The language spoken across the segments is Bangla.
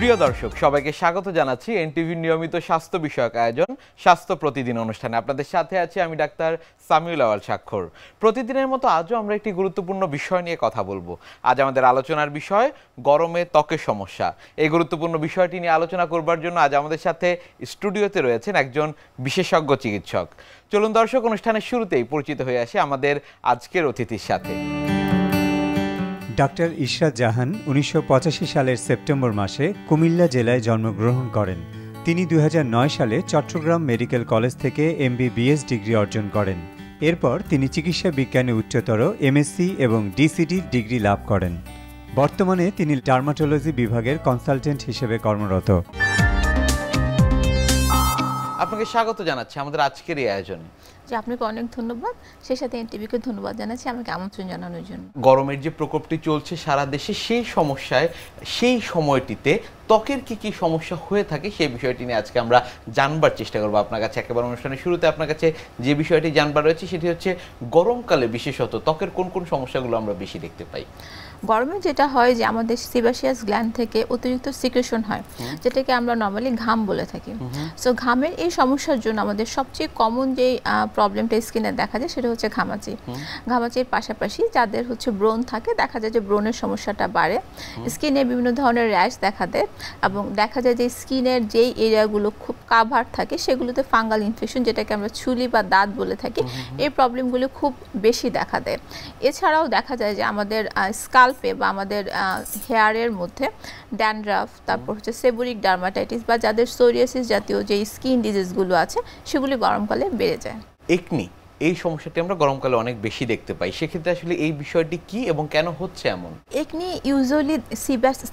প্রিয় দর্শক সবাইকে স্বাগত জানাচ্ছি এনটিভির নিয়মিত স্বাস্থ্য বিষয়ক আয়োজন স্বাস্থ্য প্রতিদিন অনুষ্ঠানে। আপনাদের সাথে আছি আমি ডাক্তার সামিউল আওয়াল স্বাক্ষর। প্রতিদিনের মতো আজও আমরা একটি গুরুত্বপূর্ণ বিষয় নিয়ে কথা বলবো। আজ আমাদের আলোচনার বিষয় গরমে ত্বকের সমস্যা। এই গুরুত্বপূর্ণ বিষয়টি নিয়ে আলোচনা করবার জন্য আজ আমাদের সাথে স্টুডিওতে রয়েছেন একজন বিশেষজ্ঞ চিকিৎসক। চলুন দর্শক, অনুষ্ঠানের শুরুতেই পরিচিত হয়ে আসে আমাদের আজকের অতিথির সাথে। ডাক্তার ইশরাত জাহান 1985 সালের সেপ্টেম্বর মাসে কুমিল্লা জেলায় জন্মগ্রহণ করেন। তিনি 2009 সালে চট্টগ্রাম মেডিকেল কলেজ থেকে MBBS ডিগ্রি অর্জন করেন। এরপর তিনি চিকিৎসা বিজ্ঞানে উচ্চতর MSc এবং DCD ডিগ্রি লাভ করেন। বর্তমানে তিনি ডার্মাটোলজি বিভাগের কনসালটেন্ট হিসেবে কর্মরত। আপনাকে স্বাগত জানাচ্ছি আমাদের আজকের এই আয়োজনে। যে আপনাকে অনেক ধন্যবাদ, সেই সাথে এনটিভিকে ধন্যবাদ জানাচ্ছি আমাকে আমন্ত্রণ জানানোর জন্য। গরমের যে প্রকোপটি চলছে সারা দেশে, সেই সমস্যায় সেই সময়টিতে ত্বকের কি কি সমস্যা হয়ে থাকে সেই বিষয়টি নিয়ে আজকে আমরা জানবার চেষ্টা করবো আপনার কাছে। একেবারে অনুষ্ঠানের শুরুতে আপনার কাছে যে বিষয়টি জানবার রয়েছে সেটি হচ্ছে গরমকালে বিশেষত ত্বকের কোন কোন সমস্যাগুলো আমরা বেশি দেখতে পাই। গরমে যেটা হয় যে আমাদের সেবাসিয়াস গ্ল্যান্ড থেকে অতিরিক্ত সিক্রেশন হয়, যেটাকে আমরা নর্মালি ঘাম বলে থাকি। সো ঘামের এই সমস্যার জন্য আমাদের সবচেয়ে কমন যে প্রবলেমটা স্কিনে দেখা যায় সেটা হচ্ছে ঘামাচি। ঘামাচির পাশাপাশি যাদের হচ্ছে ব্রণ থাকে, দেখা যায় যে ব্রণের সমস্যাটা বাড়ে, স্কিনে বিভিন্ন ধরনের র্যাশ দেখা দেয়, এবং দেখা যায় যে স্কিনের যেই এরিয়াগুলো খুব কাভার থাকে সেগুলোতে ফাঙ্গাল ইনফেকশন, যেটাকে আমরা ছুলি বা দাঁত বলে থাকি, এই প্রবলেমগুলো খুব বেশি দেখা দেয়। এছাড়াও দেখা যায় যে আমাদের স্কাল্পে বা আমাদের হেয়ারের মধ্যে ড্যান্ড্রাফ, তারপর হচ্ছে সেবোরিক ডার্মাটাইটিস বা যাদের সোরিয়াসিস জাতীয় যে স্কিন ডিজিজগুলো আছে সেগুলি গরমকালে বেড়ে যায়। একনি এই সমস্যাটি আমরা গরমকালে অনেক বেশি দেখতে পাই, সেক্ষেত্রে আসলে এই বিষয়টি কি এবং কেন হচ্ছে এমন? একনি ইউজুয়ালি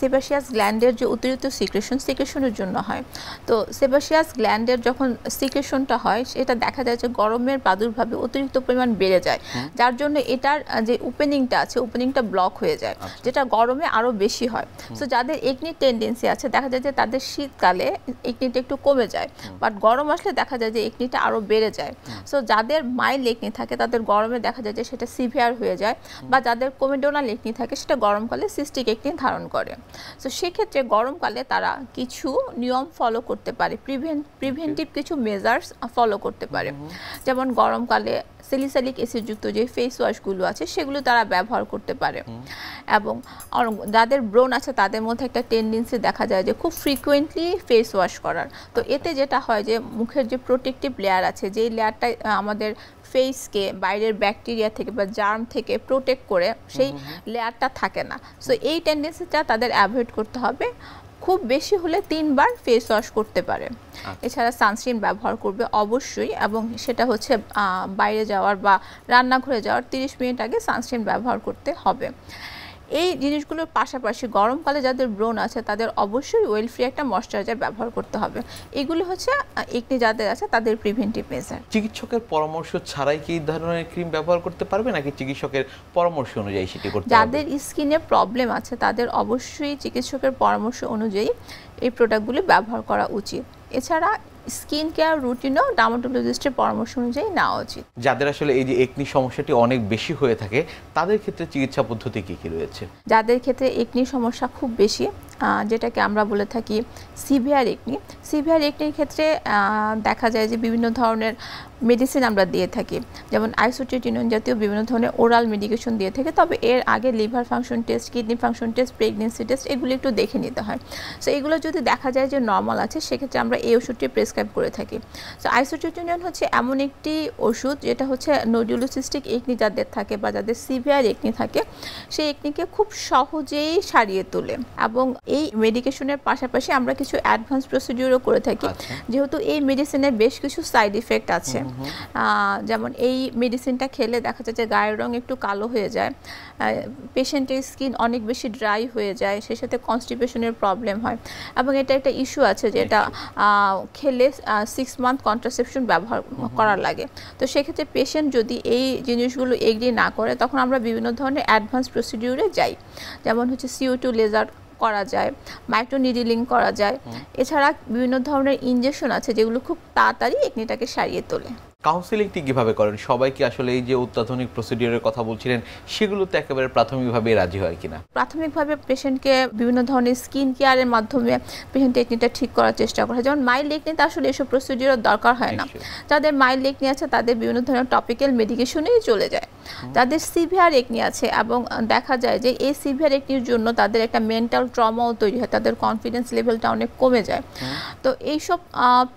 সেবাসিয়াস গ্ল্যান্ডের যে অতিরিক্ত সিক্রেশনের জন্য হয়। তো সেবাসিয়াস গ্ল্যান্ডের যখন সিক্রেশনটা হয় সেটা দেখা যায় যে গরমের প্রাদুর্ভাবে অতিরিক্ত পরিমাণ বেড়ে যায়, যার জন্য এটার যে ওপেনিংটা আছে ওপেনিংটা ব্লক হয়ে যায়, যেটা গরমে আরও বেশি হয়। সো যাদের একনির টেন্ডেন্সি আছে দেখা যায় যে তাদের শীতকালে একনিটা একটু কমে যায়, বাট গরম আসলে দেখা যায় যে একনিটা আরও বেড়ে যায়। সো যাদের একনি থাকে তাদের গরমে দেখা যায় যে সেটা সিভিয়ার হয়ে যায়, বা যাদের কোমেডোনাল একনি থাকে সেটা গরমকালে সিস্টিক একনি ধারণ করে। সো সেক্ষেত্রে গরমকালে তারা কিছু নিয়ম ফলো করতে পারে, প্রিভেন্টিভ কিছু মেজার্স ফলো করতে পারে। যেমন গরমকালে স্যালিসাইলিক অ্যাসিডযুক্ত যে ফেস ওয়াশগুলো আছে সেগুলো তারা ব্যবহার করতে পারে। এবং যাদের ব্রণ আছে তাদের মধ্যে একটা টেন্ডেন্সি দেখা যায় যে খুব ফ্রিকুয়েন্টলি ফেস ওয়াশ করার। তো এতে যেটা হয় যে মুখের যে প্রোটেক্টিভ লেয়ার আছে, যেই লেয়ারটা আমাদের ফেসকে বাইরের ব্যাকটেরিয়া থেকে বা জার্ম থেকে প্রোটেক্ট করে, সেই লেয়ারটা থাকে না। সো এই টেন্ডেন্সিটা তাদের অ্যাভয়েড করতে হবে। খুব বেশি হলে 3 বার ফেস ওয়াশ করতে পারে। এছাড়া সানস্ক্রিন ব্যবহার করবে অবশ্যই, এবং সেটা হচ্ছে বাইরে যাওয়ার বা রান্নাঘরে যাওয়ার 30 মিনিট আগে সানস্ক্রিন ব্যবহার করতে হবে। এই জিনিসগুলোর পাশাপাশি গরমকালে যাদের ব্রণ আছে তাদের অবশ্যই ওয়েল ফ্রি একটা ময়শ্চারাইজার ব্যবহার করতে হবে। এগুলো হচ্ছে একনি যাদের আছে তাদের প্রিভেন্টিভ মেজার। চিকিৎসকের পরামর্শ ছাড়াই কি এই ধরনের ক্রিম ব্যবহার করতে পারবে, নাকি চিকিৎসকের পরামর্শ অনুযায়ী সেটি করতে হবে? যাদের স্কিনে প্রবলেম আছে তাদের অবশ্যই চিকিৎসকের পরামর্শ অনুযায়ী এই প্রোডাক্টগুলি ব্যবহার করা উচিত। এছাড়া স্কিন কেয়ার রুটিনও ডার্মাটোলজিস্টের পরামর্শ অনুযায়ী নেওয়া উচিত। যাদের আসলে এই যে একনি সমস্যাটি অনেক বেশি হয়ে থাকে তাদের ক্ষেত্রে চিকিৎসা পদ্ধতি কি কি রয়েছে? যাদের ক্ষেত্রে একনি সমস্যা খুব বেশি, যেটাকে আমরা বলে থাকি সিভিয়ার একনির ক্ষেত্রে দেখা যায় যে বিভিন্ন ধরনের মেডিসিন আমরা দিয়ে থাকি, যেমন আইসোট্রিটিনোন জাতীয় বিভিন্ন ধরনের ওরাল মেডিকেশন দিয়ে থাকে। তবে এর আগে liver function test, kidney function test, pregnancy test এগুলো একটু দেখে নিতে হয়। সো এগুলো যদি দেখা যায় যে নর্মাল আছে সেক্ষেত্রে আমরা এই ওষুধটি প্রেসক্রাইব করে থাকি। সো আইসোট্রিটিনোন হচ্ছে এমন একটি ওষুধ যেটা হচ্ছে নোডুলোসিস্টিক একনি যাদের থাকে বা যাদের সিভিয়ার একনি থাকে সেই একনিকে খুব সহজেই সারিয়ে তোলে। এবং এই মেডিকেশনের পাশাপাশি আমরা কিছু অ্যাডভান্স প্রসিডিউরও করে থাকি, যেহেতু এই মেডিসিনের বেশ কিছু সাইড ইফেক্ট আছে। যেমন এই মেডিসিনটা খেলে দেখা যায় যে গায়ের রং একটু কালো হয়ে যায়, পেশেন্টের স্কিন অনেক বেশি ড্রাই হয়ে যায়, সেই সাথে কনস্টিপেশনের প্রবলেম হয়, এবং এটা একটা ইস্যু আছে যেটা খেলে 6 মান্থ কন্ট্রাসেপশন ব্যবহার করার লাগে। তো সেক্ষেত্রে পেশেন্ট যদি এই জিনিসগুলো এগ্রি না করে তখন আমরা বিভিন্ন ধরনের অ্যাডভান্স প্রসিডিউরে যাই, যেমন হচ্ছে CO2 লেজার করা যায়, মাইক্রো নিডলিং করা যায়। এছাড়া বিভিন্ন ধরনের ইনজেকশন আছে যেগুলো খুব তাড়াতাড়ি একনিটাকে সারিয়ে তোলে। কাউন্সিলিংটি কিভাবে করেন? সবাই কি আসলে এই যে অত্যাধুনিক প্রসিডিওরের কথা বলছিলেন সেগুলোতে একেবারে প্রাথমিকভাবে রাজি হয় কিনা? প্রাথমিকভাবে পেশেন্টকে বিভিন্ন ধরনের স্কিন কেয়ারের মাধ্যমে পেশেন্ট টেকনিকটা ঠিক করার চেষ্টা করা হয়। যেমন মাইল্ড একনিতে আসলে এসব প্রসিডিওর দরকার হয় না। যাদের মাইল্ড একনি আছে তাদের বিভিন্ন ধরনের টপিক্যাল মেডিকেশনেই চলে যায়। যাদের সিভিয়ার একনি আছে এবং দেখা যায় যে এই সিভিয়ার একনির জন্য তাদের একটা মেন্টাল ট্রমাও তৈরি হয়, তাদের কনফিডেন্স লেভেলটা অনেক কমে যায়। তো এইসব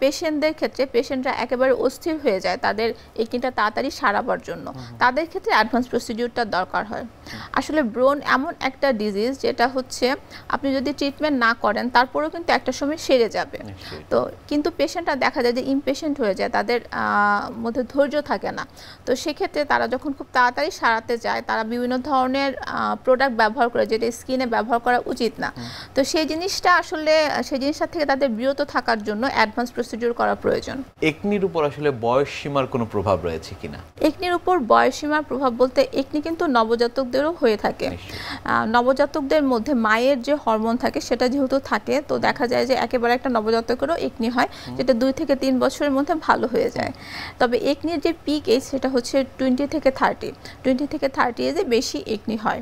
পেশেন্টদের ক্ষেত্রে পেশেন্টরা একেবারে অস্থির হয়ে যায় তাদের একনিটা তাড়াতাড়ি সারাবার জন্য। তাদের ক্ষেত্রে অ্যাডভান্স প্রসিডিওরটা দরকার হয়। আসলে ব্রণ এমন একটা ডিজিজ যেটা হচ্ছে আপনি যদি ট্রিটমেন্ট না করেন তারপরেও কিন্তু একটা সময় সেরে যাবে। তো কিন্তু পেশেন্টরা দেখা যায় যে ইমপেশেন্ট হয়ে যায়, তাদের মধ্যে ধৈর্য থাকে না। তো সেক্ষেত্রে তারা যখন খুব তাড়াতাড়ি সারাতে যায় তারা বিভিন্ন ধরনের প্রোডাক্ট ব্যবহার করে যেটা স্কিনে ব্যবহার করা উচিত না। তো সেই জিনিসটা আসলে সেই জিনিসটা থেকে তাদের বিরত থাকার জন্য অ্যাডভান্স প্রসিডিওর করা প্রয়োজন। একনির উপর আসলে বয়স সীমার কোনো প্রভাব রয়েছে কিনা? একনির উপর বয়স সীমার প্রভাব বলতে একনি কিন্তু নবজাতকদেরও হয়ে থাকে। নবজাতকদের মধ্যে মায়ের যে হরমোন থাকে সেটা যেহেতু থাকে, তো দেখা যায় যে একেবারে একটা নবজাতকেরও একনি হয় যেটা 2 থেকে 3 বছরের মধ্যে ভালো হয়ে যায়। তবে একনির যে পিক এজ সেটা হচ্ছে 20 থেকে 30 এজে বেশি একনি হয়।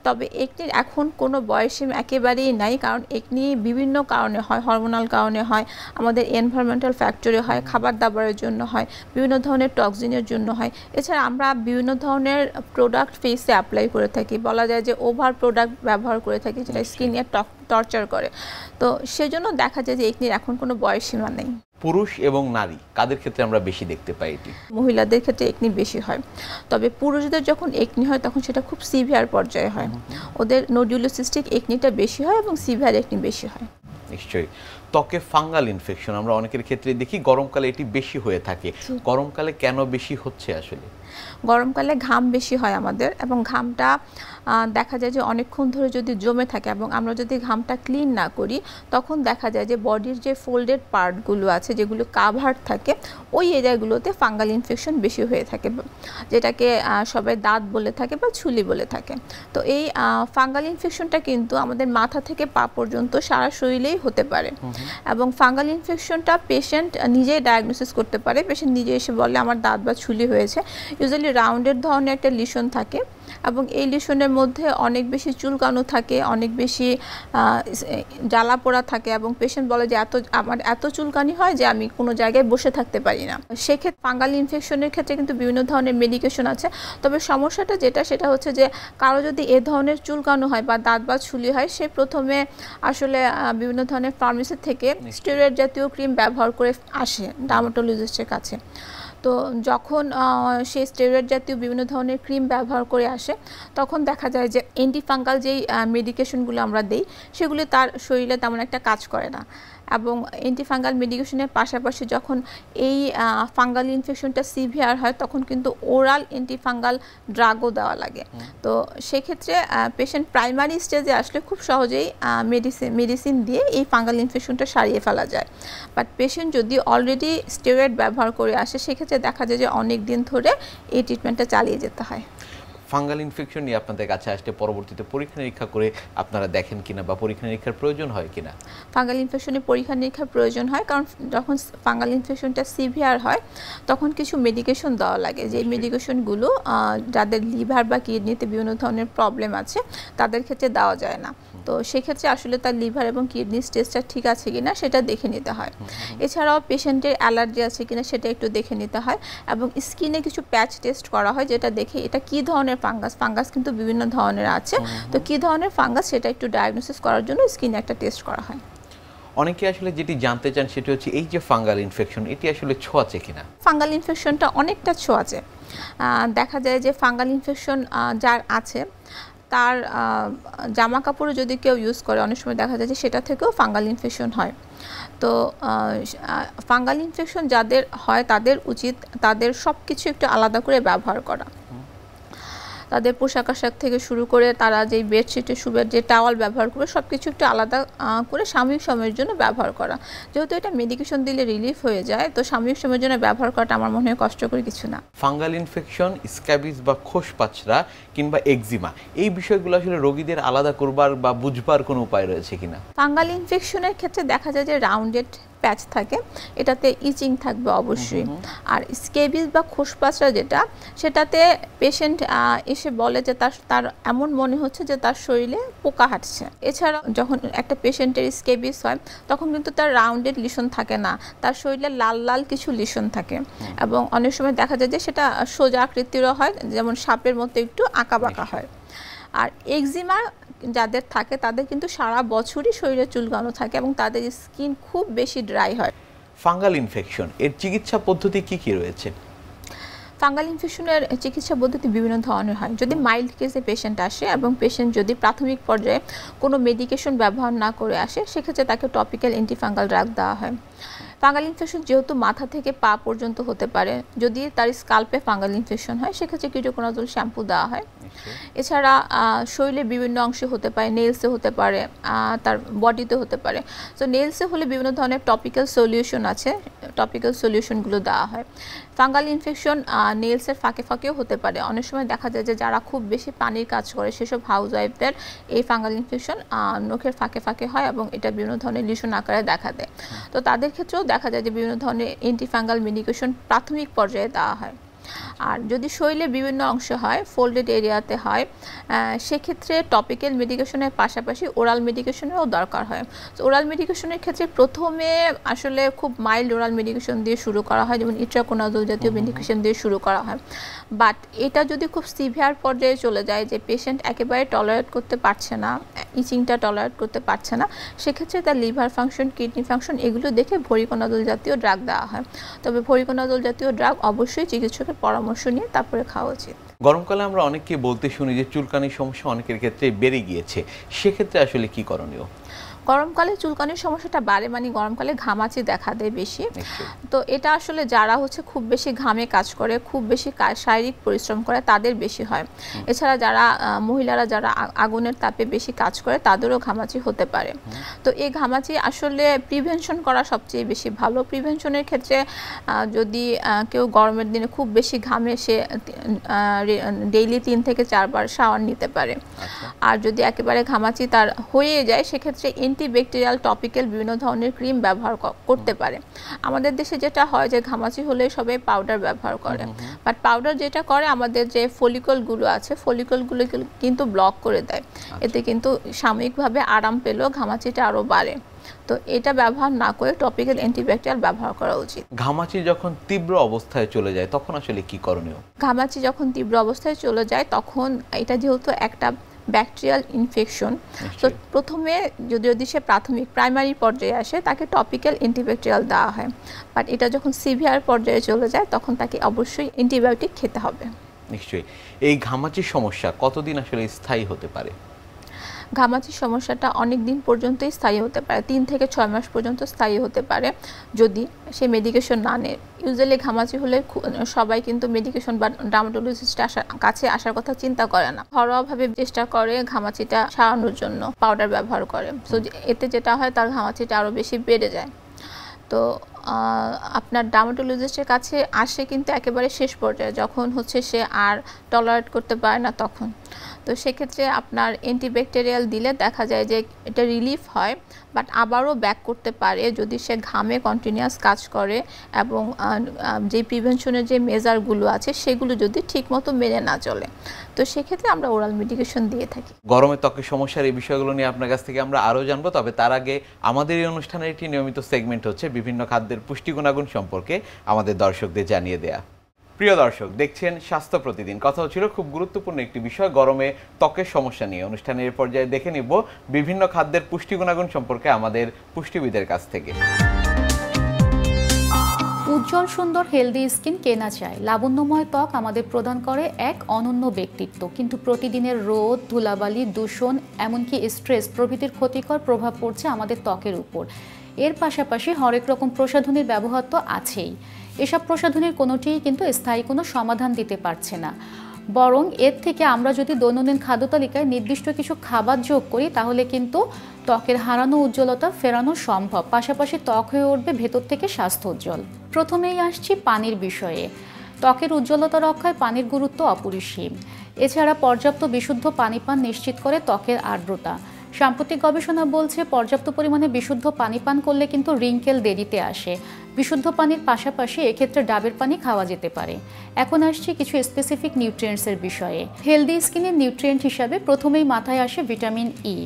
তবে একনির এখন কোনো বয়সসীমা একেবারেই নাই, কারণ একনি বিভিন্ন কারণে হয়, হরমোনাল কারণে হয়, আমাদের এনভায়রনমেন্টাল ফ্যাক্টরে হয়, খাবার দাবারের জন্য হয়, বিভিন্ন ধরনের টক্সিনের জন্য হয়। এছাড়া আমরা বিভিন্ন ধরনের প্রোডাক্ট ফেসে অ্যাপ্লাই করে থাকি, বলা যায় যে ওভার প্রোডাক্ট ব্যবহার করে থাকি যেটা স্কিনে টর্চার করে। তো সেজন্য দেখা যায় যে একনির এখন কোনো বয়সসীমা নেই। পুরুষ এবং নারী কাদের ক্ষেত্রে আমরা বেশি দেখতে পাই এটি? মহিলাদের ক্ষেত্রে একনি বেশি হয়, তবে পুরুষদের যখন একনি হয় তখন সেটা খুব সিভিয়ার পর্যায়ে হয়। ওদের নোডুলোসিস্টিক একনিটা বেশি হয় এবং সিভিয়ার একনি বেশি হয়। নিশ্চয়ই। ত্বকে ফাঙ্গাল ইনফেকশন আমরা অনেকের ক্ষেত্রে দেখি গরমকালে এটি বেশি হয়ে থাকে। গরমকালে কেন বেশি হচ্ছে আসলে? গরমকালে ঘাম বেশি হয় আমাদের, এবং ঘামটা দেখা যায় যে অনেকক্ষণ ধরে যদি জমে থাকে এবং আমরা যদি ঘামটা ক্লিন না করি তখন দেখা যায় যে বডির যে ফোল্ডেড পার্টগুলো আছে যেগুলো কাভার থাকে ওই এরিয়াগুলোতে ফাঙ্গাল ইনফেকশন বেশি হয়ে থাকে, যেটাকে সবাই দাঁত বলে থাকে বা ছুলি বলে থাকে। তো এই ফাঙ্গাল ইনফেকশনটা কিন্তু আমাদের মাথা থেকে পা পর্যন্ত সারা শরীরেই হতে পারে, এবং ফাঙ্গাল ইনফেকশনটা পেশেন্ট নিজেই ডায়াগনোসিস করতে পারে। পেশেন্ট নিজে এসে বলে আমার দাঁত বা ছুলি হয়েছে। ইউজুয়ালি রাউন্ডের ধরনের একটা লিশন থাকে এবং এই লিশনের মধ্যে অনেক বেশি চুলকানো থাকে, অনেক বেশি জ্বালা পোড়া থাকে, এবং পেশেন্ট বলে যে আমার এত চুলকানি হয় যে আমি কোনো জায়গায় বসে থাকতে পারি না। সেক্ষেত্রে ফাঙ্গাল ইনফেকশনের ক্ষেত্রে কিন্তু বিভিন্ন ধরনের মেডিকেশন আছে। তবে সমস্যাটা সেটা হচ্ছে যে কারো যদি এ ধরনের চুলকানো হয় বা দাঁত বা ছুলি হয়, সে প্রথমে আসলে বিভিন্ন ধরনের ফার্মেসি থেকে স্টেরয়েড জাতীয় ক্রিম ব্যবহার করে আসে ডার্মাটোলজিস্টের কাছে। তো যখন সেই স্টেরয়েড জাতীয় বিভিন্ন ধরনের ক্রিম ব্যবহার করে আসে তখন দেখা যায় যে অ্যান্টিফাঙ্গাল যেই মেডিকেশনগুলো আমরা দিই সেগুলি তার শরীরে তেমন একটা কাজ করে না, এবং অ্যান্টিফাঙ্গাল মেডিকেশনের পাশাপাশি যখন এই ফাঙ্গাল ইনফেকশনটা সিভিয়ার হয় তখন কিন্তু ওরাল অ্যান্টিফাঙ্গাল ড্রাগও দেওয়া লাগে। তো সেক্ষেত্রে পেশেন্ট প্রাইমারি স্টেজে আসলে খুব সহজেই মেডিসিন দিয়ে এই ফাঙ্গাল ইনফেকশনটা সারিয়ে ফেলা যায়। বাট পেশেন্ট যদি অলরেডি স্টেরয়েড ব্যবহার করে আসে সেক্ষেত্রে দেখা যায় যে অনেক দিন ধরে এই ট্রিটমেন্টটা চালিয়ে যেতে হয়। ফাঙ্গাল ইনফেকশন নিয়ে আপনাদের কাছে আসলে পরবর্তীতে পরীক্ষা নিরীক্ষা করে আপনারা দেখেন কিনা বা পরীক্ষা নিরীক্ষার প্রয়োজন হয় কিনা? ফাঙ্গাল ইনফেকশনে পরীক্ষা নিরীক্ষার প্রয়োজন হয়, কারণ যখন ফাঙ্গাল ইনফেকশনটা সিভিয়ার হয় তখন কিছু মেডিকেশন দেওয়া লাগে, যে মেডিকেশনগুলো যাদের লিভার বা কিডনিতে বিভিন্ন ধরনের প্রবলেম আছে তাদের ক্ষেত্রে দেওয়া যায় না। তো সেক্ষেত্রে আসলে তার লিভার এবং কিডনি স্টেজটা ঠিক আছে কিনা সেটা দেখে নিতে হয়। এছাড়াও পেশেন্টের অ্যালার্জি আছে কিনা সেটা একটু দেখে নিতে হয়, এবং স্কিনে কিছু প্যাচ টেস্ট করা হয় যেটা দেখে এটা কি ধরনের ফাঙ্গাস কিন্তু বিভিন্ন ধরনের আছে, তো কি ধরনের ফাঙ্গাস সেটা একটু ডায়াগনোসিস করার জন্য স্কিনে একটা টেস্ট করা হয়। অনেকে আসলে যেটি জানতে চান সেটি হচ্ছে এই যে ফাঙ্গাল ইনফেকশন এটি আসলে ছোঁয়াচে কিনা? ফাঙ্গাল ইনফেকশনটা অনেকটা ছোঁয়াচে। দেখা যায় যে ফাঙ্গাল ইনফেকশন যার আছে তার জামা কাপড়ে যদি কেউ ইউজ করে অনেক সময় দেখা যায় যে সেটা থেকেও ফাঙ্গাল ইনফেকশন হয়। তো ফাঙ্গাল ইনফেকশন যাদের হয় তাদের উচিত তাদের সব কিছু একটু আলাদা করে ব্যবহার করা। তাদের পোশাক আশাক থেকে শুরু করে তারা যেই বেডশিটে শুবে যে টাওয়াল ব্যবহার করবে সব কিছু একটু আলাদা করে সাময়িক সময়ের জন্য ব্যবহার করা। যেহেতু এটা মেডিকেশন দিলে রিলিফ হয়ে যায়, তো সাময়িক সময়ের জন্য ব্যবহার করাটা আমার মনে হয় কষ্টকর কিছু না। ফাঙ্গাল ইনফেকশন, স্ক্যাবিজ বা খোসপাচড়া কিংবা এক্সিমা এই বিষয়গুলো আসলে রোগীদের আলাদা করবার বা বুঝবার কোনো উপায় রয়েছে কিনা? ফাঙ্গাল ইনফেকশনের ক্ষেত্রে দেখা যায় যে রাউন্ডেড প্যাচ থাকে, এটাতে ইচিং থাকবে অবশ্যই। আর স্কেবিস বা খোসপাচড়া যেটা, সেটাতে পেশেন্ট এসে বলে যে তার এমন মনে হচ্ছে যে তার শরীরে পোকা হাঁটছে। এছাড়া যখন একটা পেশেন্টের স্কেবিস হয় তখন কিন্তু তার রাউন্ডেড লিশন থাকে না, তার শরীরে লাল লাল কিছু লিশন থাকে এবং অনেক সময় দেখা যায় যে সেটা সোজা আকৃতিরও হয়, যেমন সাপের মতো একটু আঁকা বাঁকা হয়। আর এক্সিমা যাদের থাকে তাদের কিন্তু সারা বছরই শরীরে চুলকানো থাকে এবং তাদের স্কিন খুব বেশি ড্রাই হয়। ফাঙ্গাল ইনফেকশন এর চিকিৎসা পদ্ধতি কি কি রয়েছে? ফাঙ্গাল ইনফেকশনের চিকিৎসা পদ্ধতি বিভিন্ন ধরনের হয়। যদি মাইল্ড কেসে পেশেন্ট আসে এবং পেশেন্ট যদি প্রাথমিক পর্যায়ে কোনো মেডিকেশন ব্যবহার না করে আসে, সেক্ষেত্রে তাকে টপিক্যাল অ্যান্টিফাঙ্গাল ড্রাগ দেওয়া হয়। ফাঙ্গাল ইনফেকশন যেহেতু মাথা থেকে পা পর্যন্ত হতে পারে, যদি তার স্কাল্পে ফাঙ্গাল ইনফেকশন হয় সেক্ষেত্রে কিটোকোনাজোল শ্যাম্পু দেওয়া হয়। এছাড়া শরীরে বিভিন্ন অংশে হতে পারে, নেলসে হতে পারে, তার বডিতে হতে পারে। তো নেলসে হলে বিভিন্ন ধরনের টপিক্যাল সলিউশন আছে, টপিক্যাল সলিউশনগুলো দেওয়া হয়। ফাঙ্গাল ইনফেকশন নেলসের ফাঁকে ফাঁকেও হতে পারে। অনেক সময় দেখা যায় যে যারা খুব বেশি পানির কাজ করে সেসব হাউসওয়াইফদের এই ফাঙ্গাল ইনফেকশন নখের ফাঁকে ফাঁকে হয় এবং এটা বিভিন্ন ধরনের লিশন আকারে দেখা দেয়। তো তাদের ক্ষেত্রেও দেখা যায় যে বিভিন্ন ধরনের অ্যান্টিফাঙ্গাল মেডিকেশন প্রাথমিক পর্যায়ে দেওয়া হয়। আর যদি শরীরে বিভিন্ন অংশে হয়, ফোল্ডেড এরিয়াতে হয়, সেক্ষেত্রে টপিক্যাল মেডিকেশনের পাশাপাশি ওরাল মেডিকেশনেরও দরকার হয়। তো ওরাল মেডিকেশনের ক্ষেত্রে প্রথমে আসলে খুব মাইল্ড ওরাল মেডিকেশন দিয়ে শুরু করা হয়, যেমন ইট্রাকোনাজোল জাতীয় মেডিকেশন দিয়ে শুরু করা হয়। বাট এটা যদি খুব সিভিয়ার পর্যায়ে চলে যায়, যে পেশেন্ট একেবারে টলারেট করতে পারছে না, ইচিংটা টলারেট করতে পারছে না, সেক্ষেত্রে তার লিভার ফাংশন, কিডনি ফাংশন এগুলো দেখে ভোরিকোনাজোল জাতীয় ড্রাগ দেওয়া হয়। তবে ভোরিকোনাজোল জাতীয় ড্রাগ অবশ্যই চিকিৎসকের পরামর্শ নিয়ে তারপরে খাওয়া উচিত। গরমকালে আমরা অনেককে বলতে শুনি যে চুলকানির সমস্যা অনেকের ক্ষেত্রে বেড়ে গিয়েছে, সেক্ষেত্রে আসলে কি করণীয়? গরমকালে চুলকানির সমস্যাটা বাড়ে, মানে গরমকালে ঘামাচি দেখা দেয় বেশি। তো এটা আসলে যারা খুব বেশি ঘামে কাজ করে, খুব বেশি শারীরিক পরিশ্রম করে তাদের বেশি হয়। এছাড়া যারা মহিলারা যারা আগুনের তাপে বেশি কাজ করে তাদেরও ঘামাচি হতে পারে। তো এই ঘামাচি আসলে প্রিভেনশন করা সবচেয়ে বেশি ভালো। প্রিভেনশনের ক্ষেত্রে যদি কেউ গরমের দিনে খুব বেশি ঘামে, সে ডেইলি 3 থেকে 4 বার শাওয়ার নিতে পারে। আর যদি একেবারে ঘামাচি তার হয়ে যায়, সেক্ষেত্রে অ্যান্টিব্যাকটেরিয়াল টপিক্যাল বিভিন্ন ধরনের ক্রিম ব্যবহার করতে পারে। আমাদের দেশে যেটা হয় যে ঘামাচি হলে সবাই পাউডার ব্যবহার করে, বাট পাউডার যেটা করে আমাদের যে ফলিকলগুলো আছে, ফলিকলগুলো কিন্তু ব্লক করে দেয়। এতে কিন্তু সাময়িকভাবে আরাম পেলেও ঘামাচিটা আরও বাড়ে। তো এটা ব্যবহার না করে টপিক্যাল অ্যান্টিব্যাকটেরিয়াল ব্যবহার করা উচিত। ঘামাচি যখন তীব্র অবস্থায় চলে যায় তখন আসলে কি করণীয়? ঘামাচি যখন তীব্র অবস্থায় চলে যায় তখন এটা যেহেতু একটা ব্যাকটেরিয়াল ইনফেকশন, তো প্রথমে যদি সে প্রাইমারি পর্যায়ে আসে তাকে টপিক্যাল অ্যান্টিব্যাকটেরিয়াল দেওয়া হয়। বাট এটা যখন সিভিয়ার পর্যায়ে চলে যায় তখন তাকে অবশ্যই অ্যান্টিবায়োটিক খেতে হবে। নিশ্চয়ই। এই ঘামাচির সমস্যা কতদিন আসলে স্থায়ী হতে পারে? ঘামাচির সমস্যাটা অনেক দিন পর্যন্তই স্থায়ী হতে পারে, 3 থেকে 6 মাস পর্যন্ত স্থায়ী হতে পারে যদি সে মেডিকেশন না নেয়। ইউজুয়ালি ঘামাচি হলে সবাই কিন্তু মেডিকেশন বা ডার্মাটোলজিস্টের কাছে আসার কথা চিন্তা করে না, ঘরোয়াভাবে চেষ্টা করে ঘামাচিটা সারানোর জন্য পাউডার ব্যবহার করে। তো এতে যেটা হয় তার ঘামাচিটা আরও বেশি বেড়ে যায়। তো আপনার ডার্মাটোলজিস্টের কাছে আসে কিন্তু একেবারে শেষ পর্যায়ে, যখন সে আর টলারেট করতে পারে না তখন। তো সেক্ষেত্রে আপনার অ্যান্টিব্যাকটেরিয়াল দিলে দেখা যায় যে এটা রিলিফ হয়, বাট আবারও ব্যাক করতে পারে যদি সে ঘামে কন্টিনিউয়াস কাজ করে এবং যে প্রিভেনশনের যে মেজারগুলো আছে সেগুলো যদি ঠিকমতো মেনে না চলে, তো সেক্ষেত্রে আমরা ওরাল মেডিকেশন দিয়ে থাকি। গরমে ত্বকের সমস্যার এই বিষয়গুলো নিয়ে আপনার কাছ থেকে আমরা আরও জানবো, তবে তার আগে আমাদের এই অনুষ্ঠানের একটি নিয়মিত সেগমেন্ট হচ্ছে বিভিন্ন খাদ্যের পুষ্টি গুণাগুণ সম্পর্কে আমাদের দর্শকদের জানিয়ে দেয়া। প্রিয় দর্শক, দেখছেন স্বাস্থ্য প্রতিদিন। কথা হচ্ছিল খুব গুরুত্বপূর্ণ একটি বিষয়, গরমে ত্বকের সমস্যা নিয়ে। অনুষ্ঠানের পর্যায়ে দেখে নিব বিভিন্ন খাদ্যের পুষ্টি গুণাগুণ সম্পর্কে আমাদের পুষ্টিবিদের কাছ থেকে। উজ্জ্বল সুন্দর হেলদি স্কিন কে না চায়? লাবণ্যময় ত্বক আমাদের প্রদান করে এক অনন্য ব্যক্তিত্ব, কিন্তু প্রতিদিনের রোদ, ধুলাবালি, দূষণ, এমনকি স্ট্রেস প্রভৃতির ক্ষতিকর প্রভাব পড়ছে আমাদের ত্বকের উপর। এর পাশাপাশি হরেক রকম প্রসাধনীর ব্যবহার তো আছেই। এসব প্রসাধনীর কোনোটিই কিন্তু স্থায়ী কোনো সমাধান দিতে পারছে না। বরং এর থেকে আমরা যদি দৈনন্দিন খাদ্য তালিকায় নির্দিষ্ট কিছু খাবার যোগ করি তাহলে কিন্তু ত্বকের হারানো উজ্জ্বলতা ফেরানো সম্ভব, পাশাপাশি ত্বক হয়ে উঠবে ভেতর থেকে স্বাস্থ্য উজ্জ্বল। প্রথমেই আসছি পানির বিষয়ে। ত্বকের উজ্জ্বলতা রক্ষায় পানির গুরুত্ব অপরিসীম। এছাড়া পর্যাপ্ত বিশুদ্ধ পানি পান নিশ্চিত করে ত্বকের আর্দ্রতা। সাম্প্রতিক গবেষণা বলছে পর্যাপ্ত পরিমাণে বিশুদ্ধ পানি পান করলে কিন্তু রিঙ্কেল দেরিতে আসে। বিশুদ্ধ পানির পাশাপাশি এক্ষেত্রে ডাবের পানি খাওয়া যেতে পারে। এখন আসছি কিছু স্পেসিফিক নিউট্রিয়েন্টসের বিষয়ে। হেলদি স্কিনের নিউট্রিয়েন্ট হিসাবে প্রথমেই মাথায় আসে ভিটামিন ই।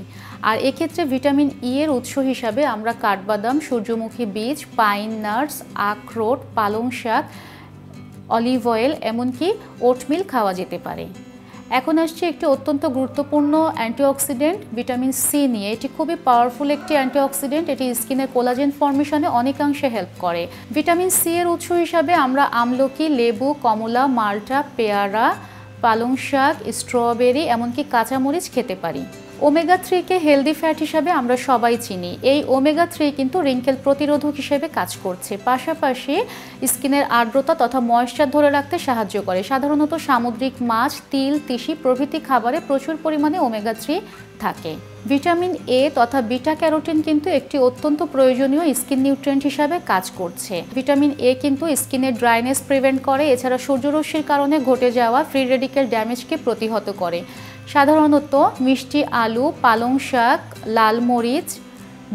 আর এক্ষেত্রে ভিটামিন ই এর উৎস হিসাবে আমরা কাঠবাদাম, সূর্যমুখী বীজ, পাইন নাটস, আখরোট, পালং শাক, অলিভ অয়েল, এমনকি ওটমিল খাওয়া যেতে পারে। এখন আসছে একটি অত্যন্ত গুরুত্বপূর্ণ অ্যান্টিঅক্সিডেন্ট ভিটামিন সি নিয়ে। এটি খুবই পাওয়ারফুল একটি অ্যান্টিঅক্সিডেন্ট। এটি স্কিনের কোলাজেন ফর্মেশনে অনেকাংশে হেল্প করে। ভিটামিন সি এর উৎস হিসাবে আমরা আমলকি, লেবু, কমলা, মাল্টা, পেয়ারা, পালং শাক, স্ট্রবেরি, এমনকি কাঁচামরিচ খেতে পারি। ওমেগা 3-কে হেলদি ফ্যাট হিসাবে আমরা সবাই চিনি। এই ওমেগা 3 কিন্তু রিঙ্কেল প্রতিরোধক হিসেবে কাজ করছে, পাশাপাশি স্কিনের আর্দ্রতা তথা ময়েশ্চার ধরে রাখতে সাহায্য করে। সাধারণত সামুদ্রিক মাছ, তিল, তিসি প্রভৃতি খাবারে প্রচুর পরিমাণে ওমেগা 3 থাকে। ভিটামিন এ তথা বিটা ক্যারোটিন কিন্তু একটি অত্যন্ত প্রয়োজনীয় স্কিন নিউট্রিয়েন্ট হিসাবে কাজ করছে। ভিটামিন এ কিন্তু স্কিনের ড্রাইনেস প্রিভেন্ট করে, এছাড়া সূর্যরশ্মির কারণে ঘটে যাওয়া ফ্রি রেডিক্যাল ড্যামেজকে প্রতিহত করে। সাধারণত মিষ্টি আলু, পালং শাক, লাল মরিচ,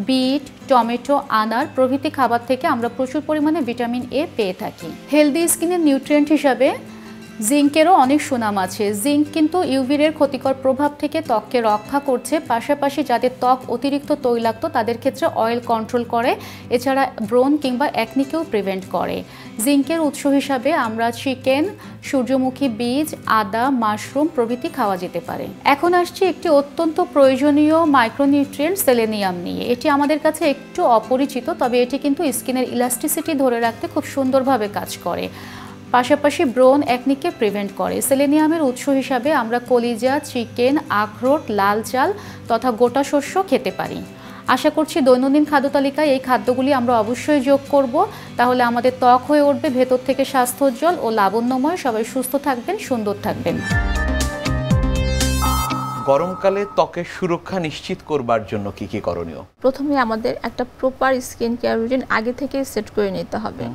বিট, টমেটো, আনার প্রভৃতি খাবার থেকে আমরা প্রচুর পরিমাণে ভিটামিন এ পেয়ে থাকি। হেলদি স্কিনের নিউট্রিয়েন্ট হিসাবে জিঙ্কেরও অনেক সুনাম আছে। জিঙ্ক কিন্তু ইউভি রের ক্ষতিকর প্রভাব থেকে ত্বককে রক্ষা করছে, পাশাপাশি যাদের ত্বক অতিরিক্ত তৈলাক্ত তাদের ক্ষেত্রে অয়েল কন্ট্রোল করে, এছাড়া ব্রণ কিংবা অ্যাকনিকেও প্রিভেন্ট করে। জিঙ্কের উৎস হিসাবে আমরা চিকেন, সূর্যমুখী বীজ, আদা, মাশরুম প্রভৃতি খাওয়া যেতে পারে। এখন আসছি একটি অত্যন্ত প্রয়োজনীয় মাইক্রোনিউট্রিয়েন্ট সেলেনিয়াম নিয়ে। এটি আমাদের কাছে একটু অপরিচিত, তবে এটি কিন্তু স্কিনের ইলাস্টিসিটি ধরে রাখতে খুব সুন্দরভাবে কাজ করে, পাশাপাশি ব্রণ অ্যাকনিকে প্রিভেন্ট করে। সেলেনিয়ামের উৎস হিসাবে আমরা কলিজা, চিকেন, আখরোট, লাল চাল তথা গোটা শস্য খেতে পারি। আশা করছি দৈনন্দিন খাদ্য তালিকায় এই খাদ্যগুলি আমরা অবশ্যই যোগ করব, তাহলে আমাদের ত্বক হয়ে উঠবে ভেতর থেকে স্বাস্থ্যোজ্জ্বল ও লাবণ্যময়। সবাই সুস্থ থাকবেন, সুন্দর থাকবেন। গরমকালে ত্বকের সুরক্ষা নিশ্চিত করবার জন্য কি কি করণীয়? প্রথমে আমাদের একটা প্রপার স্কিন কেয়ার রুটিন আগে থেকে সেট করে নিতে হবে।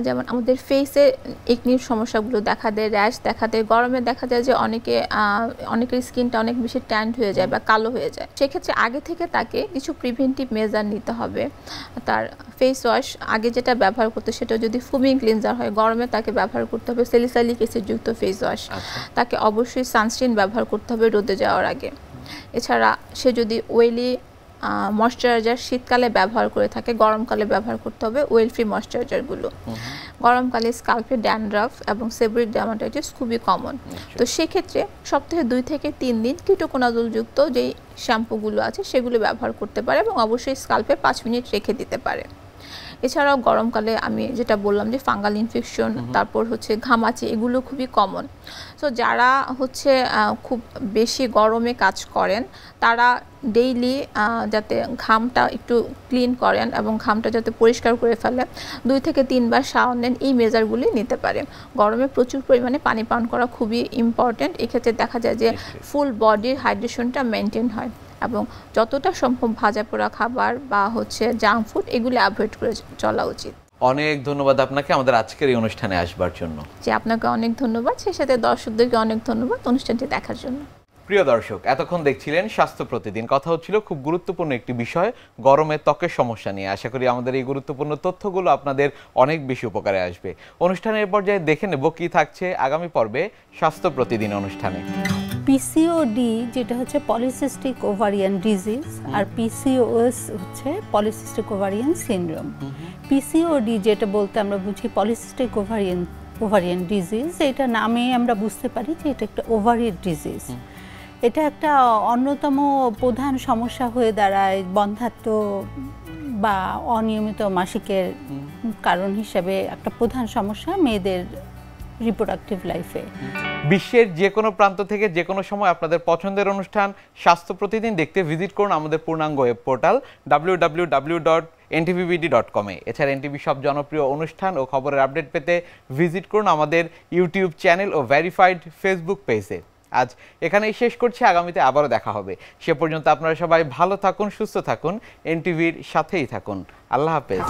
যেমন আমাদের ফেসে একনির সমস্যাগুলো দেখা দেয়, র্যাশ দেখা দেয়, গরমে দেখা যায় যে অনেকের স্কিনটা অনেক বেশি ট্যান্ড হয়ে যায় বা কালো হয়ে যায়। সেক্ষেত্রে আগে থেকে তাকে কিছু প্রিভেন্টিভ মেজার নিতে হবে। তার ফেস ওয়াশ আগে যেটা ব্যবহার করতো সেটা যদি ফোমিং ক্লিনজার হয়, গরমে তাকে ব্যবহার করতে হবে স্যালিসাইলিক অ্যাসিডযুক্ত ফেস ওয়াশ। তাকে অবশ্যই সানস্ক্রিন ব্যবহার করতে হবে রোদে যাওয়ার আগে। এছাড়া সে যদি ওয়েলি ময়শ্চারাইজার শীতকালে ব্যবহার করে থাকে, গরমকালে ব্যবহার করতে হবে ওয়েল ফ্রি ময়শ্চারাইজারগুলো। গরমকালে স্কাল্পে ড্যান্ড্রাফ এবং সেবরিক ডার্মাটাইটিস খুবই কমন। তো সেক্ষেত্রে সপ্তাহে 2 থেকে 3 দিন কিটোকোনাজোলযুক্ত যেই শ্যাম্পুগুলো আছে সেগুলো ব্যবহার করতে পারে এবং অবশ্যই স্কাল্পে 5 মিনিট রেখে দিতে পারে। এছাড়াও গরমকালে আমি যেটা বললাম যে ফাঙ্গাল ইনফেকশন, তারপর হচ্ছে ঘামাচি, এগুলো খুবই কমন। সো যারা হচ্ছে খুব বেশি গরমে কাজ করেন তারা ডেইলি যাতে ঘামটা একটু ক্লিন করেন এবং ঘামটা যাতে পরিষ্কার করে ফেলে, 2 থেকে 3 বার শাওয়ার নেন, এই মেজারগুলি নিতে পারে। গরমে প্রচুর পরিমাণে পানি পান করা খুবই ইম্পর্টেন্ট। এক্ষেত্রে দেখা যায় যে ফুল বডির হাইড্রেশনটা মেনটেন হয় এবং যতটা সম্ভব ভাজা পোড়া খাবার বা হচ্ছে জাঙ্ক ফুড এগুলো অ্যাভয়েড করে চলা উচিত। অনেক ধন্যবাদ আপনাকে আমাদের আজকের এই অনুষ্ঠানে আসবার জন্য। যে আপনাকে অনেক ধন্যবাদ, সেই সাথে দর্শকদেরকে অনেক ধন্যবাদ অনুষ্ঠানটি দেখার জন্য। প্রিয় দর্শক, এতক্ষণ দেখছিলেন স্বাস্থ্য প্রতিদিন। কথা হচ্ছিল খুব গুরুত্বপূর্ণ একটি বিষয়, গরমে ত্বকের সমস্যা নিয়ে। আশা করি আমাদের এই গুরুত্বপূর্ণ তথ্যগুলো আপনাদের অনেক বেশি উপকারে আসবে। অনুষ্ঠানের পর্যায়ে দেখে নেব কি থাকছে আগামী পর্বে স্বাস্থ্য প্রতিদিন অনুষ্ঠানে। পিসিওডি যেটা হচ্ছে পলিসিস্টিক ওভারিয়ান ডিজিজ, আর পিসিওএস হচ্ছে পলিসিস্টিক ওভারিয়ান সিনড্রোম। পিসিওডি যেটা বলতে আমরা বুঝি পলিসিস্টিক ওভারিয়ান ডিজিজ, এটা নামে আমরা বুঝতে পারি যে এটা একটা ওভারির ডিজিজ। এটা একটা অন্যতম প্রধান সমস্যা হয়ে দাঁড়ায় বন্ধ্যাত্ব বা অনিয়মিত মাসিকের কারণ হিসেবে একটা প্রধান সমস্যা মেয়েদের রিপ্রোডাক্টিভ লাইফে। বিশ্বের যে কোনো প্রান্ত থেকে যে কোনো সময় আপনাদের পছন্দের অনুষ্ঠান স্বাস্থ্য প্রতিদিন দেখতে ভিজিট করুন আমাদের পূর্ণাঙ্গ ওয়েব পোর্টাল www.ntvbd.com। এছাড়া এনটিভি সব জনপ্রিয় অনুষ্ঠান ও খবরের আপডেট পেতে ভিজিট করুন আমাদের ইউটিউব চ্যানেল ও ভেরিফাইড ফেসবুক পেজে। আজ এখানেই শেষ করছি, আগামীতে আবারও দেখা হবে। সে পর্যন্ত আপনারা সবাই ভালো থাকুন, সুস্থ থাকুন, এনটিভির সাথেই থাকুন। আল্লাহ হাফেজ।